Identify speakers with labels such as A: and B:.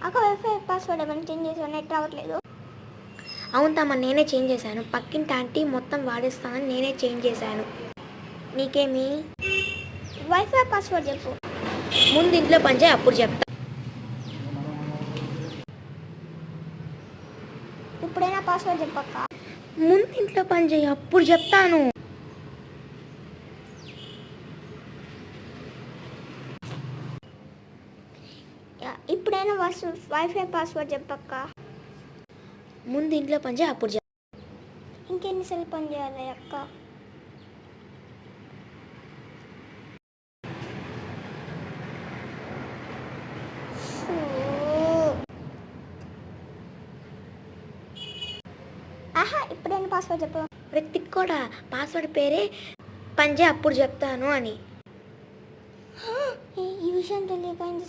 A: అక్క wifi password ఏమైనా change చేసావు, నెట్ రావట్లేదు.
B: అవును తమ్మ, నేనే చేంజ్ చేశాను. పక్కింటి ఆంటీ మొత్తం వాడేస్తానని నేనే చేంజ్ చేశాను. నీకేమి?
A: వైఫై పాస్వర్డ్ చెప్పు.
B: ముందు ఇంట్లో పనిచేయి, అప్పుడు చెప్తా.
A: ఇప్పుడైనా పాస్వర్డ్ చెప్పక్క.
B: ముందు ఇంట్లో పనిచేయి, అప్పుడు చెప్తాను.
A: ఇప్పుడైనా వైఫై పాస్వర్డ్ చెప్పక్క.
B: ముందు ఇంట్లో పనిచేయి, అప్పుడు చెప్తా.
A: ఇంకెన్నిసార్లు పని చేయాలి అక్క? ఆహా, ఇప్పుడైనా పాస్వర్డ్ చెప్పు.
B: ప్రతికి కూడా పాస్వర్డ్ పేరే పనిచేయి, అప్పుడు చెప్తాను అని.
A: ఈ విషయం తెలియక ఇంతసేపు